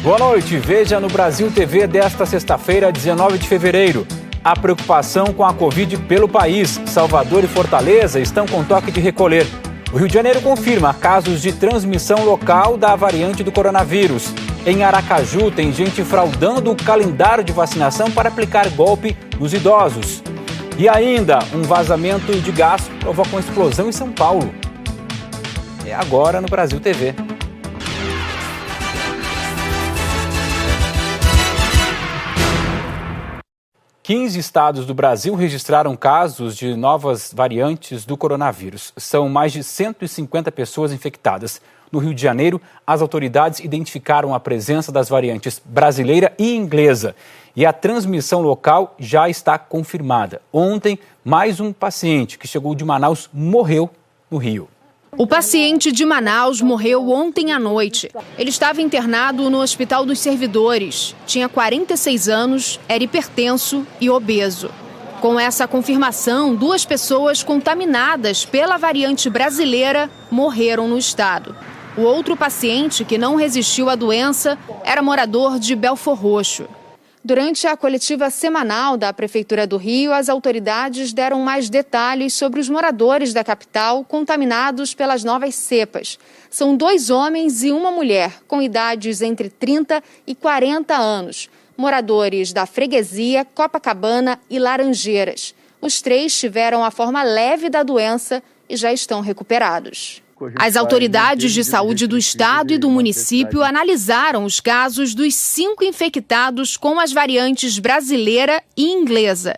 Boa noite, veja no Brasil TV desta sexta-feira, 19 de fevereiro. A preocupação com a Covid pelo país. Salvador e Fortaleza estão com toque de recolher. O Rio de Janeiro confirma casos de transmissão local da variante do coronavírus. Em Aracaju, tem gente fraudando o calendário de vacinação para aplicar golpe nos idosos. E ainda, um vazamento de gás provoca uma explosão em São Paulo. É agora no Brasil TV. Quinze estados do Brasil registraram casos de novas variantes do coronavírus. São mais de 150 pessoas infectadas. No Rio de Janeiro, as autoridades identificaram a presença das variantes brasileira e inglesa. E a transmissão local já está confirmada. Ontem, mais um paciente que chegou de Manaus morreu no Rio. O paciente de Manaus morreu ontem à noite. Ele estava internado no Hospital dos Servidores. Tinha 46 anos, era hipertenso e obeso. Com essa confirmação, 2 pessoas contaminadas pela variante brasileira morreram no estado. O outro paciente, que não resistiu à doença, era morador de Belfor Roxo. Durante a coletiva semanal da Prefeitura do Rio, as autoridades deram mais detalhes sobre os moradores da capital contaminados pelas novas cepas. São 2 homens e uma mulher, com idades entre 30 e 40 anos, moradores da Freguesia, Copacabana e Laranjeiras. Os 3 tiveram a forma leve da doença e já estão recuperados. As autoridades de saúde do estado e do município analisaram os casos dos 5 infectados com as variantes brasileira e inglesa.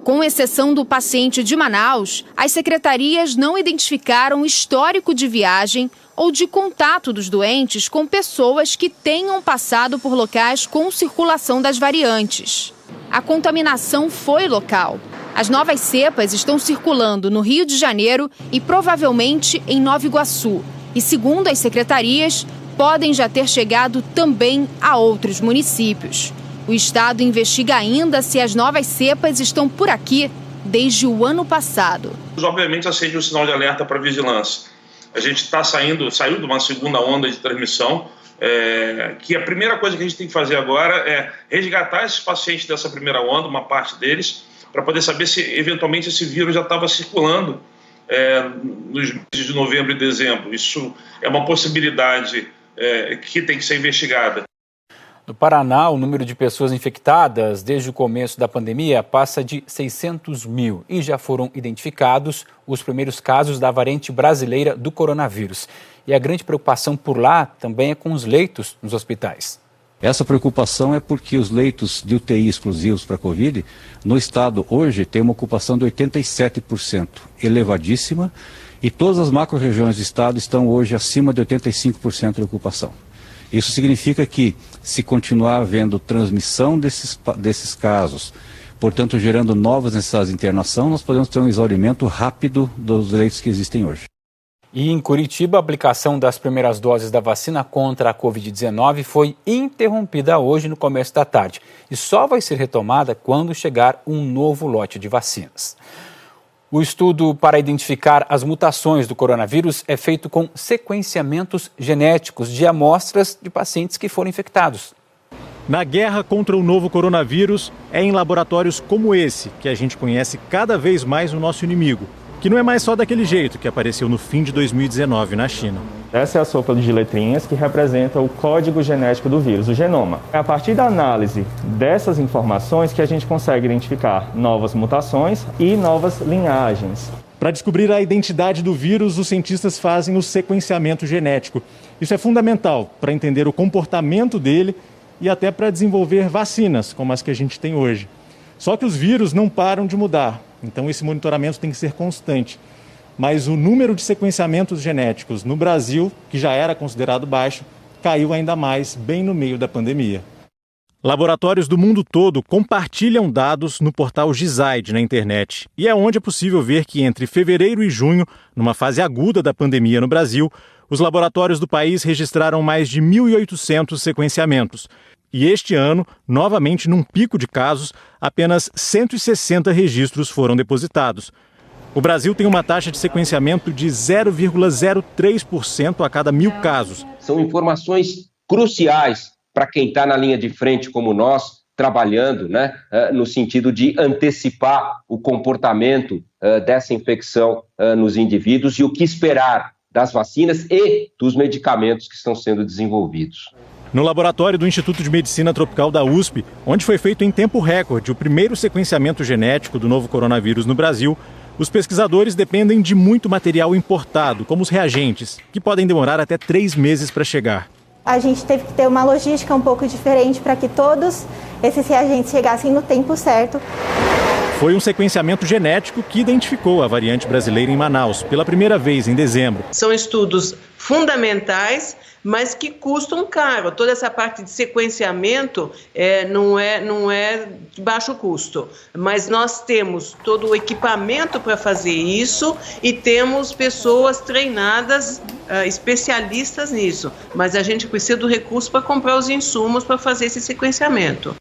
Com exceção do paciente de Manaus, as secretarias não identificaram histórico de viagem ou de contato dos doentes com pessoas que tenham passado por locais com circulação das variantes. A contaminação foi local. As novas cepas estão circulando no Rio de Janeiro e provavelmente em Nova Iguaçu. E, segundo as secretarias, podem já ter chegado também a outros municípios. O estado investiga ainda se as novas cepas estão por aqui desde o ano passado. Obviamente, acende um sinal de alerta para a vigilância. A gente saiu de uma segunda onda de transmissão, que a primeira coisa que a gente tem que fazer agora é resgatar esses pacientes dessa primeira onda, uma parte deles, para poder saber se, eventualmente, esse vírus já estava circulando nos meses de novembro e dezembro. Isso é uma possibilidade que tem que ser investigada. No Paraná, o número de pessoas infectadas desde o começo da pandemia passa de 600 mil e já foram identificados os primeiros casos da variante brasileira do coronavírus. E a grande preocupação por lá também é com os leitos nos hospitais. Essa preocupação é porque os leitos de UTI exclusivos para a Covid, no estado hoje, tem uma ocupação de 87%, elevadíssima, e todas as macro-regiões do estado estão hoje acima de 85% de ocupação. Isso significa que, se continuar havendo transmissão desses casos, portanto gerando novas necessidades de internação, nós podemos ter um exaurimento rápido dos leitos que existem hoje. E em Curitiba, a aplicação das primeiras doses da vacina contra a Covid-19 foi interrompida hoje no começo da tarde e só vai ser retomada quando chegar um novo lote de vacinas. O estudo para identificar as mutações do coronavírus é feito com sequenciamentos genéticos de amostras de pacientes que foram infectados. Na guerra contra o novo coronavírus, é em laboratórios como esse que a gente conhece cada vez mais o nosso inimigo, que não é mais só daquele jeito que apareceu no fim de 2019 na China. Essa é a sopa de letrinhas que representa o código genético do vírus, o genoma. É a partir da análise dessas informações que a gente consegue identificar novas mutações e novas linhagens. Para descobrir a identidade do vírus, os cientistas fazem o sequenciamento genético. Isso é fundamental para entender o comportamento dele e até para desenvolver vacinas, como as que a gente tem hoje. Só que os vírus não param de mudar. Então esse monitoramento tem que ser constante. Mas o número de sequenciamentos genéticos no Brasil, que já era considerado baixo, caiu ainda mais bem no meio da pandemia. Laboratórios do mundo todo compartilham dados no portal Gisaid na internet. E é onde é possível ver que entre fevereiro e junho, numa fase aguda da pandemia no Brasil, os laboratórios do país registraram mais de 1.800 sequenciamentos. E este ano, novamente num pico de casos, apenas 160 registros foram depositados. O Brasil tem uma taxa de sequenciamento de 0,03% a cada 1.000 casos. São informações cruciais para quem está na linha de frente como nós, trabalhando, né, no sentido de antecipar o comportamento dessa infecção nos indivíduos e o que esperar das vacinas e dos medicamentos que estão sendo desenvolvidos. No laboratório do Instituto de Medicina Tropical da USP, onde foi feito em tempo recorde o primeiro sequenciamento genético do novo coronavírus no Brasil, os pesquisadores dependem de muito material importado, como os reagentes, que podem demorar até 3 meses para chegar. A gente teve que ter uma logística um pouco diferente para que todos esses reagentes chegassem no tempo certo. Foi um sequenciamento genético que identificou a variante brasileira em Manaus, pela primeira vez em dezembro. São estudos fundamentais, mas que custam caro. Toda essa parte de sequenciamento não é de baixo custo. Mas nós temos todo o equipamento para fazer isso e temos pessoas treinadas, especialistas nisso. Mas a gente precisa do recurso para comprar os insumos para fazer esse sequenciamento.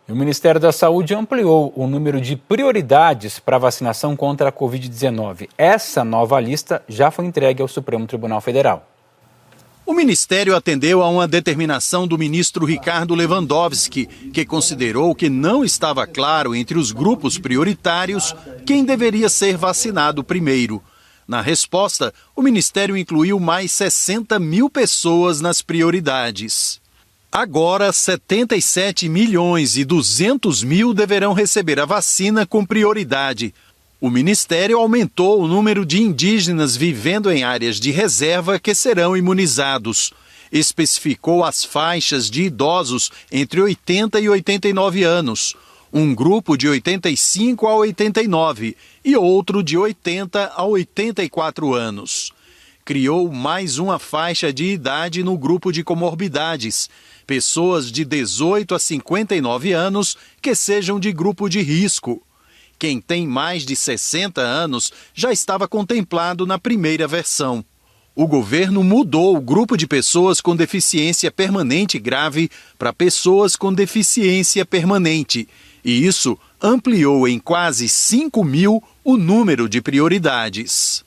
O Ministério da Saúde ampliou o número de prioridades para a vacinação contra a Covid-19. Essa nova lista já foi entregue ao Supremo Tribunal Federal. O Ministério atendeu a uma determinação do ministro Ricardo Lewandowski, que considerou que não estava claro entre os grupos prioritários quem deveria ser vacinado primeiro. Na resposta, o Ministério incluiu mais 60 mil pessoas nas prioridades. Agora, 77 milhões e 200 mil deverão receber a vacina com prioridade. O Ministério aumentou o número de indígenas vivendo em áreas de reserva que serão imunizados. Especificou as faixas de idosos entre 80 e 89 anos, um grupo de 85 a 89 e outro de 80 a 84 anos. Criou mais uma faixa de idade no grupo de comorbidades, pessoas de 18 a 59 anos que sejam de grupo de risco. Quem tem mais de 60 anos já estava contemplado na primeira versão. O governo mudou o grupo de pessoas com deficiência permanente grave para pessoas com deficiência permanente, e isso ampliou em quase 5 mil o número de prioridades.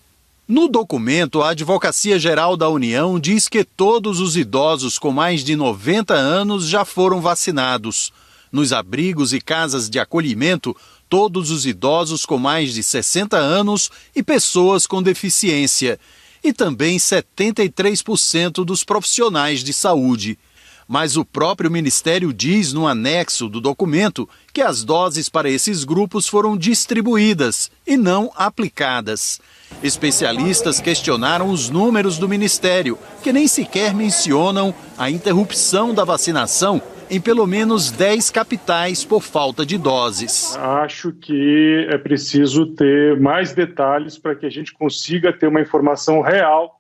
No documento, a Advocacia Geral da União diz que todos os idosos com mais de 90 anos já foram vacinados. Nos abrigos e casas de acolhimento, todos os idosos com mais de 60 anos e pessoas com deficiência. E também 73% dos profissionais de saúde. Mas o próprio Ministério diz no anexo do documento que as doses para esses grupos foram distribuídas e não aplicadas. Especialistas questionaram os números do Ministério, que nem sequer mencionam a interrupção da vacinação em pelo menos 10 capitais por falta de doses. Acho que é preciso ter mais detalhes para que a gente consiga ter uma informação real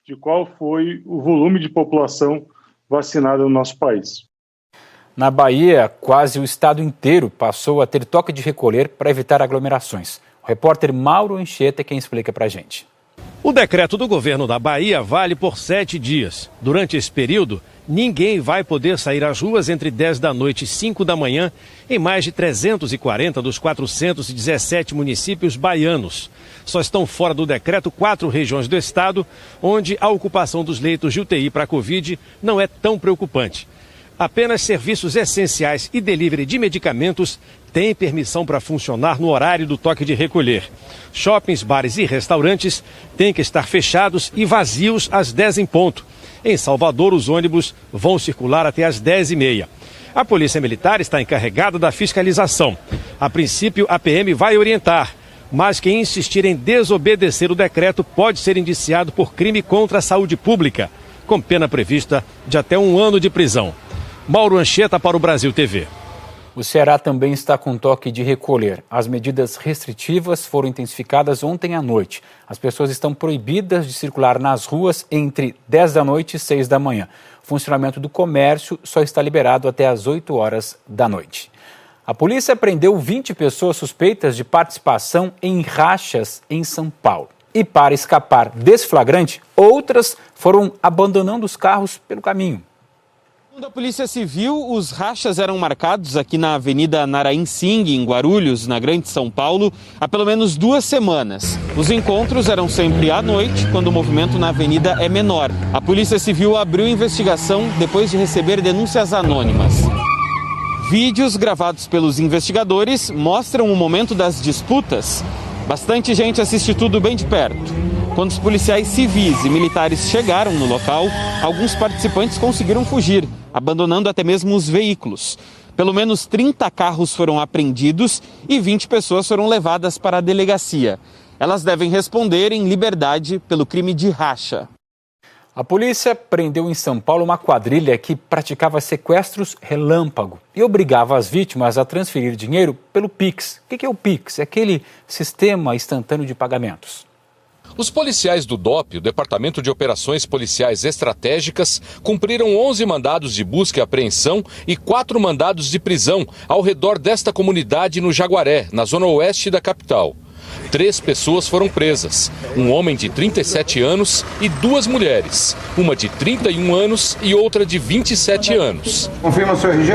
de qual foi o volume de população vacinada no nosso país. Na Bahia, quase o estado inteiro passou a ter toque de recolher para evitar aglomerações. O repórter Mauro Anchieta é quem explica para a gente. O decreto do governo da Bahia vale por 7 dias. Durante esse período, ninguém vai poder sair às ruas entre 10 da noite e 5 da manhã em mais de 340 dos 417 municípios baianos. Só estão fora do decreto 4 regiões do estado, onde a ocupação dos leitos de UTI para a Covid não é tão preocupante. Apenas serviços essenciais e delivery de medicamentos têm permissão para funcionar no horário do toque de recolher. Shoppings, bares e restaurantes têm que estar fechados e vazios às 10 em ponto. Em Salvador, os ônibus vão circular até às 10h30. A Polícia Militar está encarregada da fiscalização. A princípio, a PM vai orientar, mas quem insistir em desobedecer o decreto pode ser indiciado por crime contra a saúde pública, com pena prevista de até 1 ano de prisão. Mauro Anchieta para o Brasil TV. O Ceará também está com toque de recolher. As medidas restritivas foram intensificadas ontem à noite. As pessoas estão proibidas de circular nas ruas entre 10 da noite e 6 da manhã. O funcionamento do comércio só está liberado até às 8 horas da noite. A polícia prendeu 20 pessoas suspeitas de participação em rachas em São Paulo. E para escapar desse flagrante, outras foram abandonando os carros pelo caminho. Segundo a Polícia Civil, os rachas eram marcados aqui na Avenida Narain Singh, em Guarulhos, na Grande São Paulo, há pelo menos 2 semanas. Os encontros eram sempre à noite, quando o movimento na avenida é menor. A Polícia Civil abriu investigação depois de receber denúncias anônimas. Vídeos gravados pelos investigadores mostram o momento das disputas. Bastante gente assiste tudo bem de perto. Quando os policiais civis e militares chegaram no local, alguns participantes conseguiram fugir, abandonando até mesmo os veículos. Pelo menos 30 carros foram apreendidos e 20 pessoas foram levadas para a delegacia. Elas devem responder em liberdade pelo crime de racha. A polícia prendeu em São Paulo uma quadrilha que praticava sequestros relâmpago e obrigava as vítimas a transferir dinheiro pelo Pix. O que é o Pix? É aquele sistema instantâneo de pagamentos. Os policiais do DOP, o Departamento de Operações Policiais Estratégicas, cumpriram 11 mandados de busca e apreensão e 4 mandados de prisão ao redor desta comunidade no Jaguaré, na zona oeste da capital. 3 pessoas foram presas, um homem de 37 anos e 2 mulheres, uma de 31 anos e outra de 27 anos. Confirma o seu RG?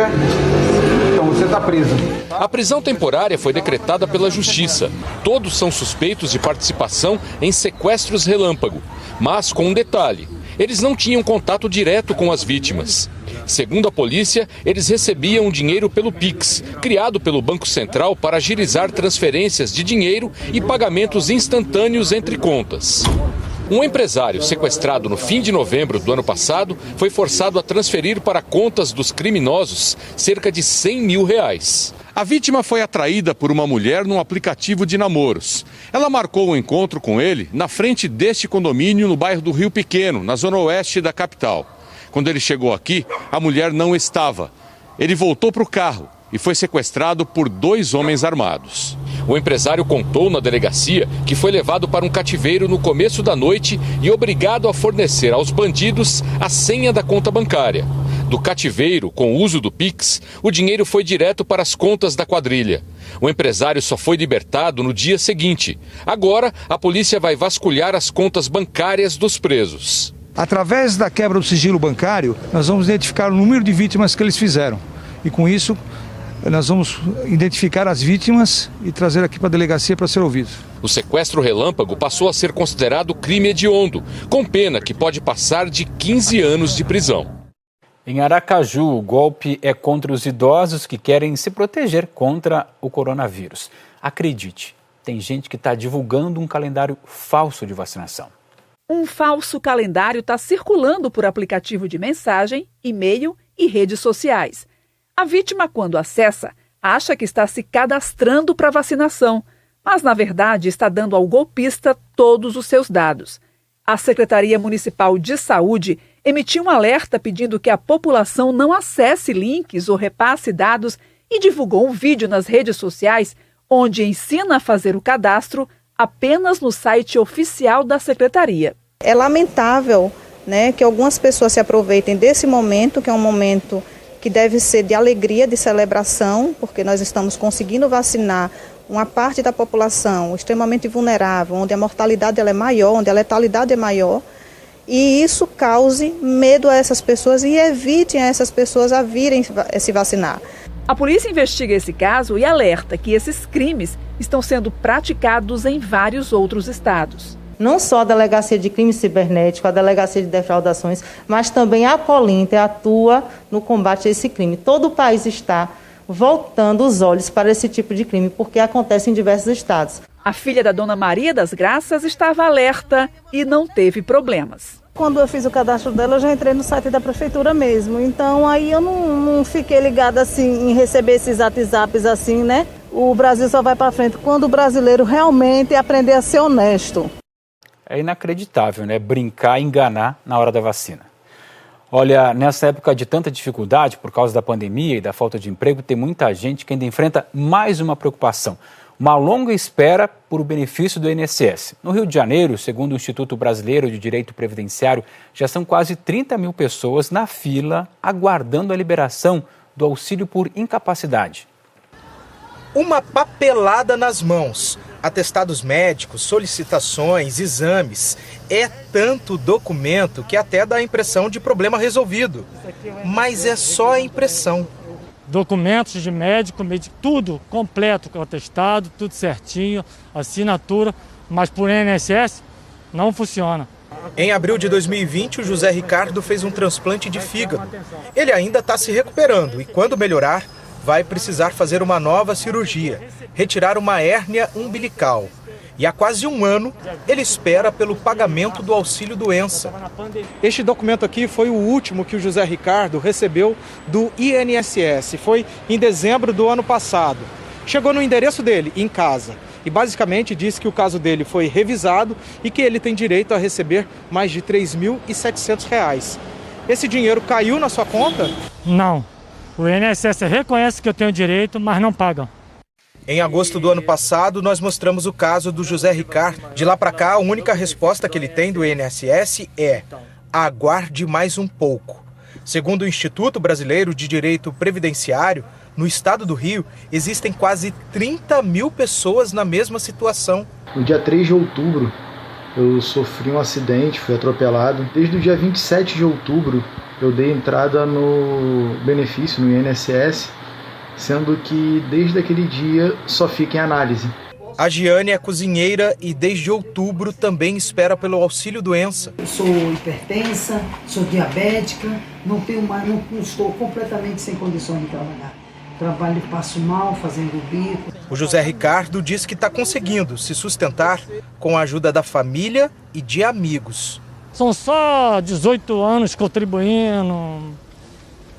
Então você está preso. A prisão temporária foi decretada pela Justiça. Todos são suspeitos de participação em sequestros relâmpago, mas com um detalhe: eles não tinham contato direto com as vítimas. Segundo a polícia, eles recebiam dinheiro pelo Pix, criado pelo Banco Central para agilizar transferências de dinheiro e pagamentos instantâneos entre contas. Um empresário sequestrado no fim de novembro do ano passado foi forçado a transferir para contas dos criminosos cerca de R$100 mil. A vítima foi atraída por uma mulher num aplicativo de namoros. Ela marcou um encontro com ele na frente deste condomínio no bairro do Rio Pequeno, na zona oeste da capital. Quando ele chegou aqui, a mulher não estava. Ele voltou para o carro e foi sequestrado por 2 homens armados. O empresário contou na delegacia que foi levado para um cativeiro no começo da noite e obrigado a fornecer aos bandidos a senha da conta bancária. Do cativeiro, com o uso do Pix, o dinheiro foi direto para as contas da quadrilha. O empresário só foi libertado no dia seguinte. Agora, a polícia vai vasculhar as contas bancárias dos presos. Através da quebra do sigilo bancário, nós vamos identificar o número de vítimas que eles fizeram. E com isso, nós vamos identificar as vítimas e trazer aqui para a delegacia para ser ouvidos. O sequestro relâmpago passou a ser considerado crime hediondo, com pena que pode passar de 15 anos de prisão. Em Aracaju, o golpe é contra os idosos que querem se proteger contra o coronavírus. Acredite, tem gente que está divulgando um calendário falso de vacinação. Um falso calendário está circulando por aplicativo de mensagem, e-mail e redes sociais. A vítima, quando acessa, acha que está se cadastrando para vacinação, mas, na verdade, está dando ao golpista todos os seus dados. A Secretaria Municipal de Saúde emitiu um alerta pedindo que a população não acesse links ou repasse dados e divulgou um vídeo nas redes sociais onde ensina a fazer o cadastro apenas no site oficial da Secretaria. É lamentável, que algumas pessoas se aproveitem desse momento, que é um momento que deve ser de alegria, de celebração, porque nós estamos conseguindo vacinar uma parte da população extremamente vulnerável, onde a mortalidade ela é maior, onde a letalidade é maior, e isso cause medo a essas pessoas e evitem a essas pessoas a virem se vacinar. A polícia investiga esse caso e alerta que esses crimes estão sendo praticados em vários outros estados. Não só a Delegacia de Crime Cibernético, a Delegacia de Defraudações, mas também a Colinter atua no combate a esse crime. Todo o país está voltando os olhos para esse tipo de crime, porque acontece em diversos estados. A filha da dona Maria das Graças estava alerta e não teve problemas. Quando eu fiz o cadastro dela, eu já entrei no site da prefeitura mesmo. Então, aí eu não fiquei ligada assim em receber esses WhatsApps assim, né? O Brasil só vai para frente quando o brasileiro realmente aprender a ser honesto. É inacreditável, né? Brincar e enganar na hora da vacina. Olha, nessa época de tanta dificuldade por causa da pandemia e da falta de emprego, tem muita gente que ainda enfrenta mais uma preocupação. Uma longa espera por o benefício do INSS. No Rio de Janeiro, segundo o Instituto Brasileiro de Direito Previdenciário, já são quase 30 mil pessoas na fila aguardando a liberação do auxílio por incapacidade. Uma papelada nas mãos. Atestados médicos, solicitações, exames. É tanto documento que até dá a impressão de problema resolvido. Mas é só a impressão. Documentos de médico, tudo completo, com atestado, tudo certinho, assinatura, mas por INSS não funciona. Em abril de 2020, o José Ricardo fez um transplante de fígado. Ele ainda está se recuperando e, quando melhorar, vai precisar fazer uma nova cirurgia, retirar uma hérnia umbilical. E há quase um ano, ele espera pelo pagamento do auxílio-doença. Este documento aqui foi o último que o José Ricardo recebeu do INSS. Foi em dezembro do ano passado. Chegou no endereço dele, em casa, e basicamente disse que o caso dele foi revisado e que ele tem direito a receber mais de R$ 3.700. Esse dinheiro caiu na sua conta? Não. O INSS reconhece que eu tenho direito, mas não pagam. Em agosto do ano passado, nós mostramos o caso do José Ricardo. De lá para cá, a única resposta que ele tem do INSS é: aguarde mais um pouco. Segundo o Instituto Brasileiro de Direito Previdenciário, no estado do Rio, existem quase 30 mil pessoas na mesma situação. No dia 3 de outubro, eu sofri um acidente, fui atropelado. Desde o dia 27 de outubro, eu dei entrada no benefício, no INSS, sendo que desde aquele dia só fica em análise. A Giane é cozinheira e desde outubro também espera pelo auxílio-doença. Eu sou hipertensa, sou diabética, não estou completamente sem condições de trabalhar. Trabalho, passo mal, fazendo bico. O José Ricardo diz que está conseguindo se sustentar com a ajuda da família e de amigos. São só 18 anos contribuindo,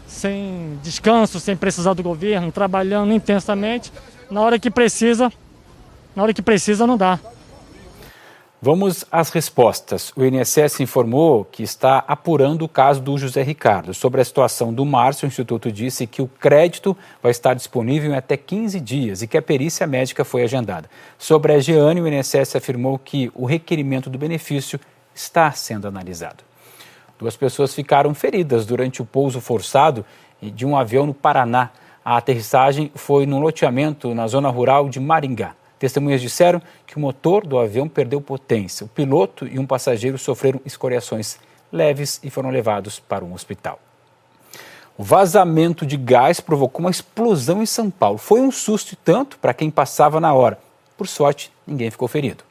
sem descanso, sem precisar do governo, trabalhando intensamente. Na hora que precisa não dá. Vamos às respostas. O INSS informou que está apurando o caso do José Ricardo. Sobre a situação do Márcio, o Instituto disse que o crédito vai estar disponível em até 15 dias e que a perícia médica foi agendada. Sobre a Giane, o INSS afirmou que o requerimento do benefício está sendo analisado. 2 pessoas ficaram feridas durante o pouso forçado de um avião no Paraná. A aterrissagem foi num loteamento na zona rural de Maringá. Testemunhas disseram que o motor do avião perdeu potência. O piloto e um passageiro sofreram escoriações leves e foram levados para um hospital. O vazamento de gás provocou uma explosão em São Paulo. Foi um susto e tanto para quem passava na hora. Por sorte, ninguém ficou ferido.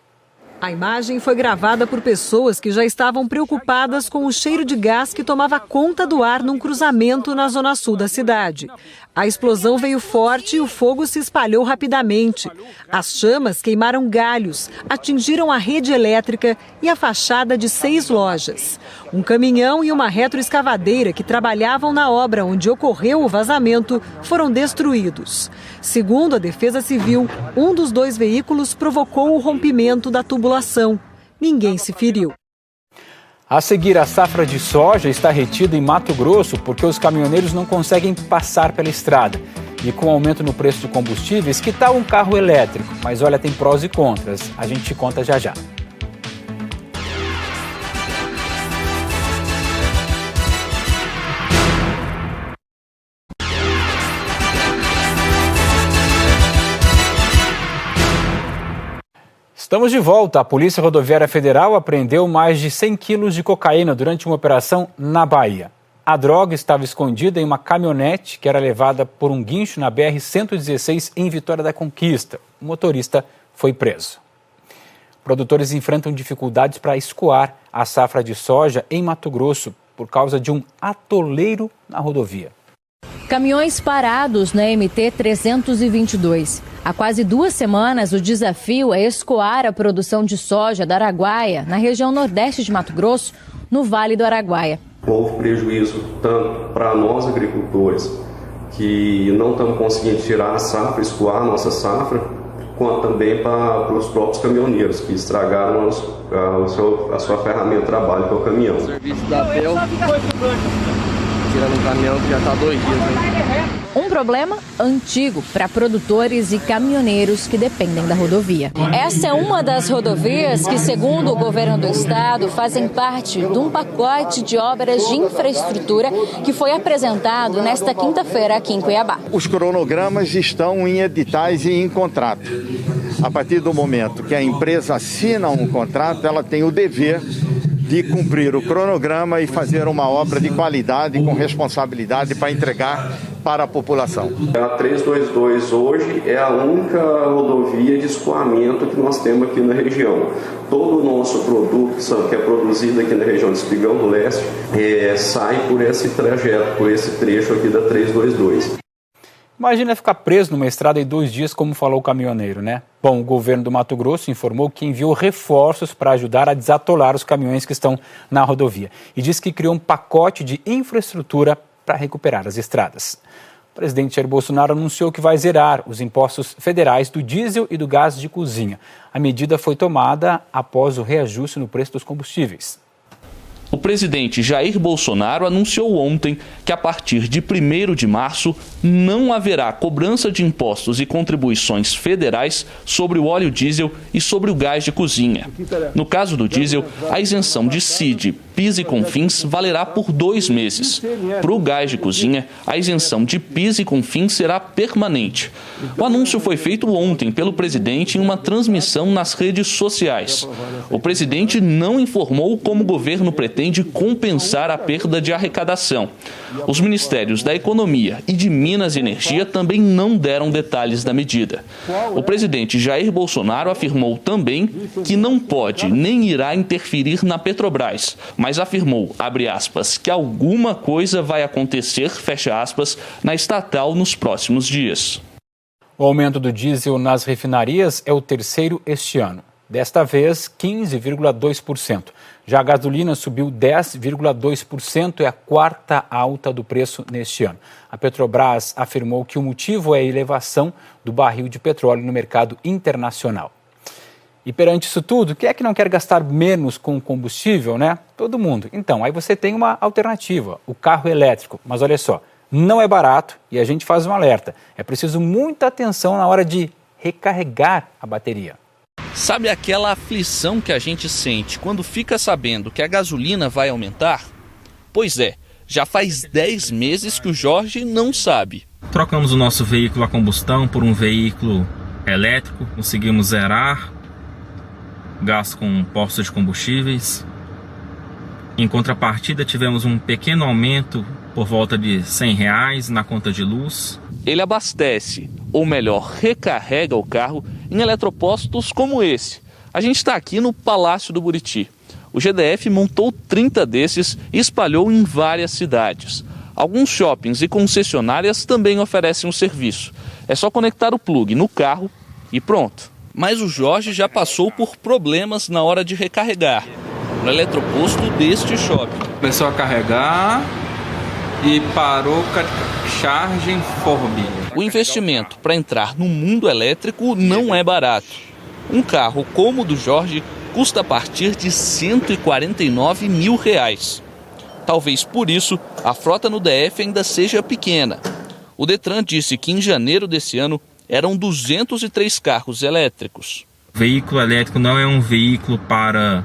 A imagem foi gravada por pessoas que já estavam preocupadas com o cheiro de gás que tomava conta do ar num cruzamento na zona sul da cidade. A explosão veio forte e o fogo se espalhou rapidamente. As chamas queimaram galhos, atingiram a rede elétrica e a fachada de 6 lojas. Um caminhão e uma retroescavadeira que trabalhavam na obra onde ocorreu o vazamento foram destruídos. Segundo a Defesa Civil, um dos 2 veículos provocou o rompimento da tubulação. Ninguém se feriu. A seguir, a safra de soja está retida em Mato Grosso porque os caminhoneiros não conseguem passar pela estrada. E com o aumento no preço de combustíveis, que tal um carro elétrico? Mas olha, tem prós e contras. A gente te conta já já. Estamos de volta. A Polícia Rodoviária Federal apreendeu mais de 100 quilos de cocaína durante uma operação na Bahia. A droga estava escondida em uma caminhonete que era levada por um guincho na BR-116 em Vitória da Conquista. O motorista foi preso. Produtores enfrentam dificuldades para escoar a safra de soja em Mato Grosso por causa de um atoleiro na rodovia. Caminhões parados na MT-322. Há quase 2 semanas, o desafio é escoar a produção de soja da Araguaia, na região nordeste de Mato Grosso, no Vale do Araguaia. Houve prejuízo tanto para nós, agricultores, que não estamos conseguindo tirar a safra, escoar a nossa safra, quanto também para os próprios caminhoneiros, que estragaram a sua ferramenta de trabalho, que é o caminhão. Serviço da PEL. tirando um caminhão que já está 2 dias. Né? Um problema antigo para produtores e caminhoneiros que dependem da rodovia. Essa é uma das rodovias que, segundo o governo do estado, fazem parte de um pacote de obras de infraestrutura que foi apresentado nesta quinta-feira aqui em Cuiabá. Os cronogramas estão em editais e em contrato. A partir do momento que a empresa assina um contrato, ela tem o dever de cumprir o cronograma e fazer uma obra de qualidade com responsabilidade para entregar para a população. A 322 hoje é a única rodovia de escoamento que nós temos aqui na região. Todo o nosso produto que é produzido aqui na região de Espigão do Leste sai por esse trajeto, por esse trecho aqui da 322. Imagina ficar preso numa estrada em 2 dias, como falou o caminhoneiro, né? Bom, o governo do Mato Grosso informou que enviou reforços para ajudar a desatolar os caminhões que estão na rodovia e diz que criou um pacote de infraestrutura para recuperar as estradas. O presidente Jair Bolsonaro anunciou que vai zerar os impostos federais do diesel e do gás de cozinha. A medida foi tomada após o reajuste no preço dos combustíveis. O presidente Jair Bolsonaro anunciou ontem que a partir de 1º de março não haverá cobrança de impostos e contribuições federais sobre o óleo diesel e sobre o gás de cozinha. No caso do diesel, a isenção de CID, PIS e CONFINS valerá por 2 meses. Para o gás de cozinha, a isenção de PIS e CONFINS será permanente. O anúncio foi feito ontem pelo presidente em uma transmissão nas redes sociais. O presidente não informou como o governo pretende compensar a perda de arrecadação. Os ministérios da Economia e de Minas e Energia também não deram detalhes da medida. O presidente Jair Bolsonaro afirmou também que não pode nem irá interferir na Petrobras, mas afirmou, abre aspas, que alguma coisa vai acontecer, fecha aspas, na estatal nos próximos dias. O aumento do diesel nas refinarias é o 3º este ano. Desta vez, 15,2%. Já a gasolina subiu 10,2%, é a 4ª alta do preço neste ano. A Petrobras afirmou que o motivo é a elevação do barril de petróleo no mercado internacional. E perante isso tudo, quem é que não quer gastar menos com combustível, né? Todo mundo. Então, aí você tem uma alternativa, o carro elétrico. Mas olha só, não é barato e a gente faz um alerta. É preciso muita atenção na hora de recarregar a bateria. Sabe aquela aflição que a gente sente quando fica sabendo que a gasolina vai aumentar? Pois é, já faz 10 meses que o Jorge não sabe. Trocamos o nosso veículo a combustão por um veículo elétrico, conseguimos zerar gasto com postos de combustíveis. Em contrapartida, tivemos um pequeno aumento por volta de R$100 na conta de luz. Ele abastece, ou melhor, recarrega o carro em eletropostos como esse. A gente está aqui no Palácio do Buriti. O GDF montou 30 desses e espalhou em várias cidades. Alguns shoppings e concessionárias também oferecem um serviço. É só conectar o plug no carro e pronto. Mas o Jorge já passou por problemas na hora de recarregar, no eletroposto deste shopping. Começou a carregar e parou com a charging Forbi. O investimento para entrar no mundo elétrico não é barato. Um carro como o do Jorge custa a partir de R$149 mil. Talvez por isso a frota no DF ainda seja pequena. O Detran disse que em janeiro desse ano eram 203 carros elétricos. O veículo elétrico não é um veículo para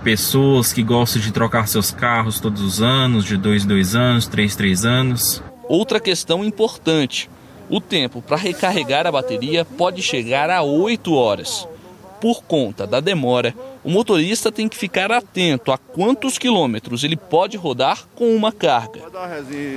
pessoas que gostam de trocar seus carros todos os anos, de 2 em 2 anos, 3 em 3 anos. Outra questão importante: o tempo para recarregar a bateria pode chegar a 8 horas. Por conta da demora, o motorista tem que ficar atento a quantos quilômetros ele pode rodar com uma carga.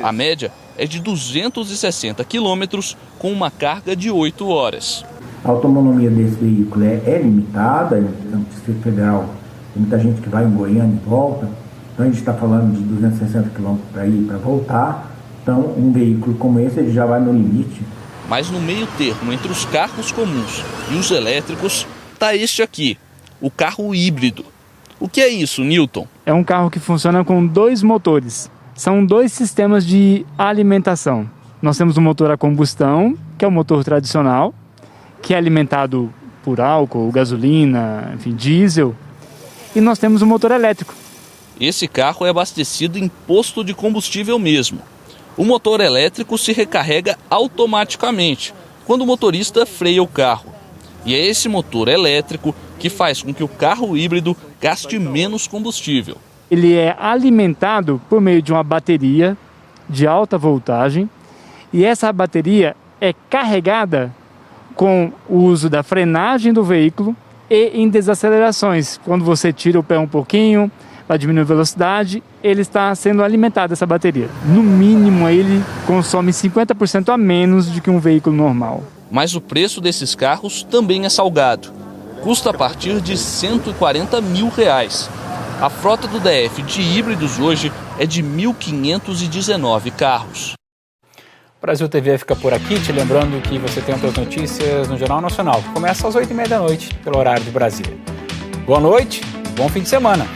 A média é de 260 quilômetros com uma carga de 8 horas. A autonomia desse veículo é limitada, no Distrito Federal tem muita gente que vai em Goiânia e volta, então a gente está falando de 260 quilômetros para ir e para voltar, então um veículo como esse ele já vai no limite. Mas no meio termo entre os carros comuns e os elétricos está este aqui, o carro híbrido. O que é isso, Newton? É um carro que funciona com 2 motores. São 2 sistemas de alimentação. Nós temos um motor a combustão, que é o motor tradicional, que é alimentado por álcool, gasolina, enfim, diesel. E nós temos um motor elétrico, Esse carro é abastecido em posto de combustível mesmo. O motor elétrico se recarrega automaticamente quando o motorista freia o carro. E é esse motor elétrico que faz com que o carro híbrido gaste menos combustível. Ele é alimentado por meio de uma bateria de alta voltagem e essa bateria é carregada com o uso da frenagem do veículo e em desacelerações. Quando você tira o pé um pouquinho, vai diminuir a velocidade, ele está sendo alimentado, essa bateria. No mínimo, ele consome 50% a menos do que um veículo normal. Mas o preço desses carros também é salgado. Custa a partir de R$ 140 mil. A frota do DF de híbridos hoje é de 1.519 carros. O Brasil TV fica por aqui, te lembrando que você tem outras notícias no Jornal Nacional, que começa às 8h30 da noite, pelo horário de Brasília. Boa noite, bom fim de semana.